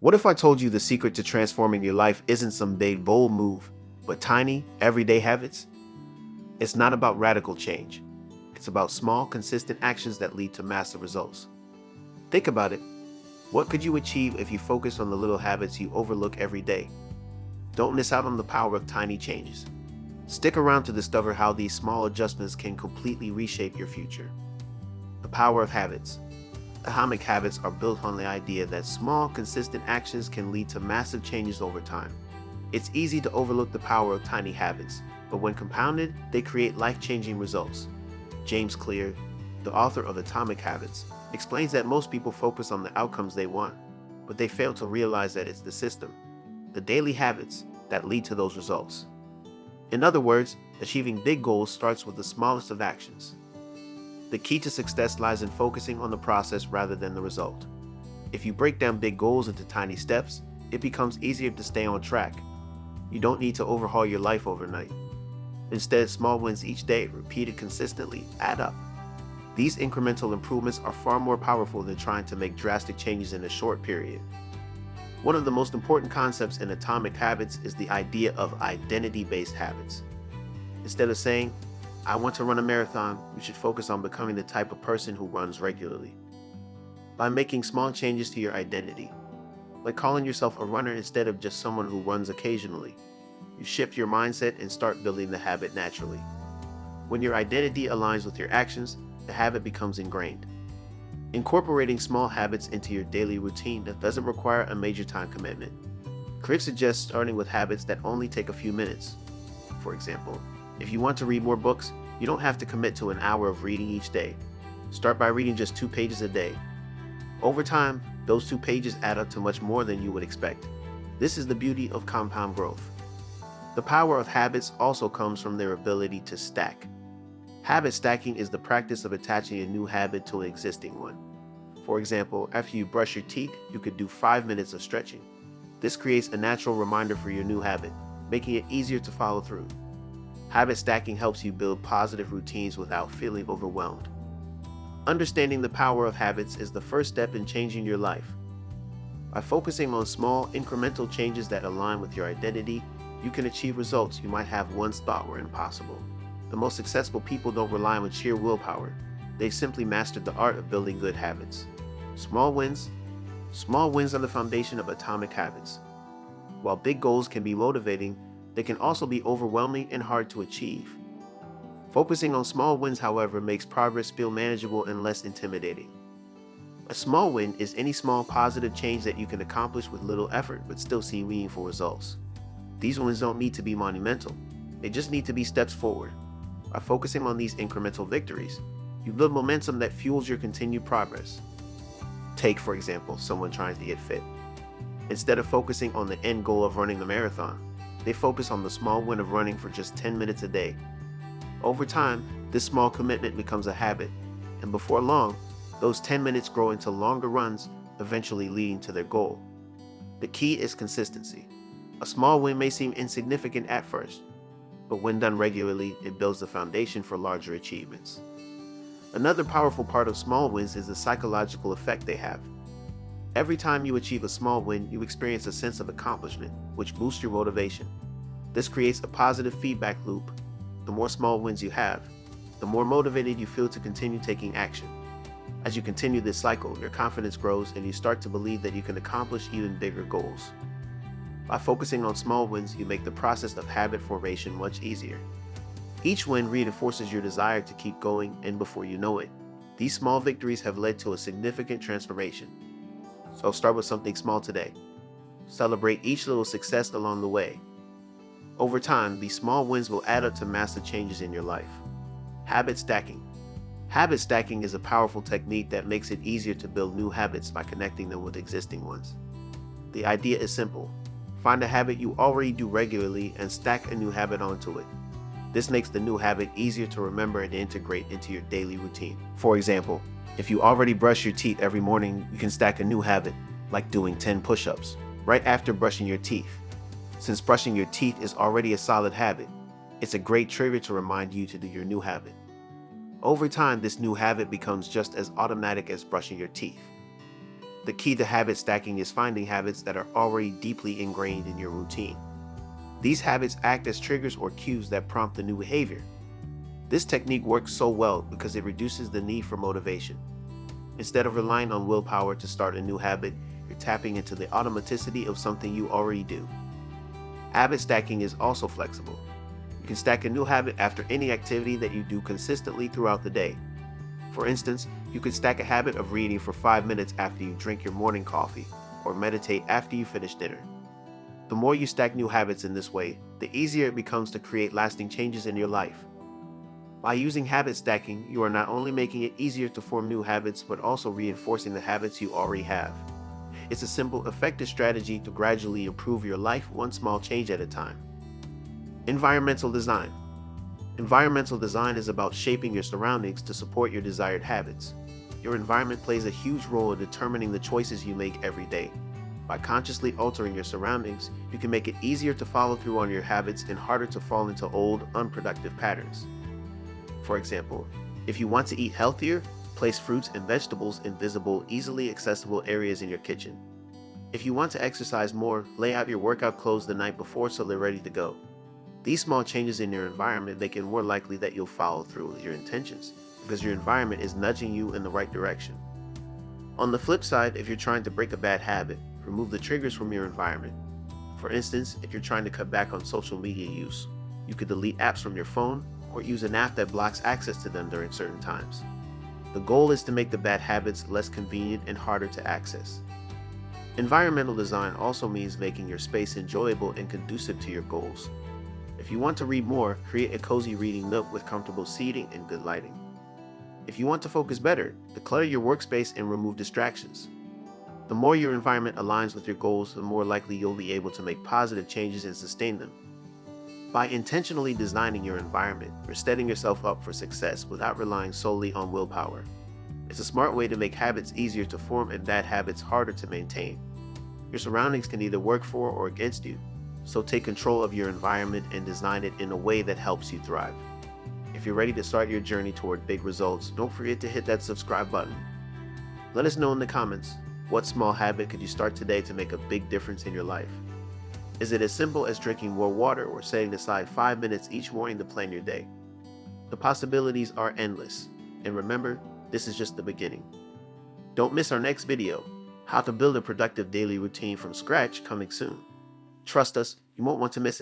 What if I told you the secret to transforming your life isn't some big, bold move, but tiny, everyday habits? It's not about radical change. It's about small, consistent actions that lead to massive results. Think about it. What could you achieve if you focus on the little habits you overlook every day? Don't miss out on the power of tiny changes. Stick around to discover how these small adjustments can completely reshape your future. The power of habits. Atomic habits are built on the idea that small, consistent actions can lead to massive changes over time. It's easy to overlook the power of tiny habits, but when compounded, they create life-changing results. James Clear, the author of Atomic Habits, explains that most people focus on the outcomes they want, but they fail to realize that it's the system, the daily habits, that lead to those results. In other words, achieving big goals starts with the smallest of actions. The key to success lies in focusing on the process rather than the result. If you break down big goals into tiny steps, it becomes easier to stay on track. You don't need to overhaul your life overnight. Instead, small wins each day, repeated consistently, add up. These incremental improvements are far more powerful than trying to make drastic changes in a short period. One of the most important concepts in Atomic Habits is the idea of identity-based habits. Instead of saying, "I want to run a marathon," you should focus on becoming the type of person who runs regularly. By making small changes to your identity, like calling yourself a runner instead of just someone who runs occasionally, you shift your mindset and start building the habit naturally. When your identity aligns with your actions, the habit becomes ingrained. Incorporating small habits into your daily routine that doesn't require a major time commitment. Craig suggests starting with habits that only take a few minutes. For example, if you want to read more books, you don't have to commit to an hour of reading each day. Start by reading just 2 pages a day. Over time, those 2 pages add up to much more than you would expect. This is the beauty of compound growth. The power of habits also comes from their ability to stack. Habit stacking is the practice of attaching a new habit to an existing one. For example, after you brush your teeth, you could do 5 minutes of stretching. This creates a natural reminder for your new habit, making it easier to follow through. Habit stacking helps you build positive routines without feeling overwhelmed. Understanding the power of habits is the first step in changing your life. By focusing on small, incremental changes that align with your identity, you can achieve results you might have once thought were impossible. The most successful people don't rely on sheer willpower. They simply mastered the art of building good habits. Small wins are the foundation of atomic habits. While big goals can be motivating, they can also be overwhelming and hard to achieve. Focusing on small wins, however, makes progress feel manageable and less intimidating. A small win is any small positive change that you can accomplish with little effort but still see meaningful results. These wins don't need to be monumental. They just need to be steps forward. By focusing on these incremental victories, you build momentum that fuels your continued progress. Take, for example, someone trying to get fit. Instead of focusing on the end goal of running the marathon, they focus on the small win of running for just 10 minutes a day. Over time, this small commitment becomes a habit, and before long, those 10 minutes grow into longer runs, eventually leading to their goal. The key is consistency. A small win may seem insignificant at first, but when done regularly, it builds the foundation for larger achievements. Another powerful part of small wins is the psychological effect they have. Every time you achieve a small win, you experience a sense of accomplishment, which boosts your motivation. This creates a positive feedback loop. The more small wins you have, the more motivated you feel to continue taking action. As you continue this cycle, your confidence grows and you start to believe that you can accomplish even bigger goals. By focusing on small wins, you make the process of habit formation much easier. Each win reinforces your desire to keep going, and before you know it, these small victories have led to a significant transformation. So start with something small today. Celebrate each little success along the way. Over time, these small wins will add up to massive changes in your life. Habit stacking. Habit stacking is a powerful technique that makes it easier to build new habits by connecting them with existing ones. The idea is simple. Find a habit you already do regularly and stack a new habit onto it. This makes the new habit easier to remember and integrate into your daily routine. For example, if you already brush your teeth every morning, you can stack a new habit, like doing 10 push-ups, right after brushing your teeth. Since brushing your teeth is already a solid habit, it's a great trigger to remind you to do your new habit. Over time, this new habit becomes just as automatic as brushing your teeth. The key to habit stacking is finding habits that are already deeply ingrained in your routine. These habits act as triggers or cues that prompt the new behavior. This technique works so well because it reduces the need for motivation. Instead of relying on willpower to start a new habit, you're tapping into the automaticity of something you already do. Habit stacking is also flexible. You can stack a new habit after any activity that you do consistently throughout the day. For instance, you could stack a habit of reading for 5 minutes after you drink your morning coffee, or meditate after you finish dinner. The more you stack new habits in this way, the easier it becomes to create lasting changes in your life. By using habit stacking, you are not only making it easier to form new habits, but also reinforcing the habits you already have. It's a simple, effective strategy to gradually improve your life one small change at a time. Environmental design. Environmental design is about shaping your surroundings to support your desired habits. Your environment plays a huge role in determining the choices you make every day. By consciously altering your surroundings, you can make it easier to follow through on your habits and harder to fall into old, unproductive patterns. For example, if you want to eat healthier, place fruits and vegetables in visible, easily accessible areas in your kitchen. If you want to exercise more, lay out your workout clothes the night before so they're ready to go. These small changes in your environment make it more likely that you'll follow through with your intentions, because your environment is nudging you in the right direction. On the flip side, if you're trying to break a bad habit, remove the triggers from your environment. For instance, if you're trying to cut back on social media use, you could delete apps from your phone or use an app that blocks access to them during certain times. The goal is to make the bad habits less convenient and harder to access. Environmental design also means making your space enjoyable and conducive to your goals. If you want to read more, create a cozy reading nook with comfortable seating and good lighting. If you want to focus better, declutter your workspace and remove distractions. The more your environment aligns with your goals, the more likely you'll be able to make positive changes and sustain them. By intentionally designing your environment, you're setting yourself up for success without relying solely on willpower. It's a smart way to make habits easier to form and bad habits harder to maintain. Your surroundings can either work for or against you, so take control of your environment and design it in a way that helps you thrive. If you're ready to start your journey toward big results, don't forget to hit that subscribe button. Let us know in the comments, what small habit could you start today to make a big difference in your life? Is it as simple as drinking more water or setting aside 5 minutes each morning to plan your day? The possibilities are endless, and remember, this is just the beginning. Don't miss our next video, how to build a productive daily routine from scratch, coming soon. Trust us, you won't want to miss it.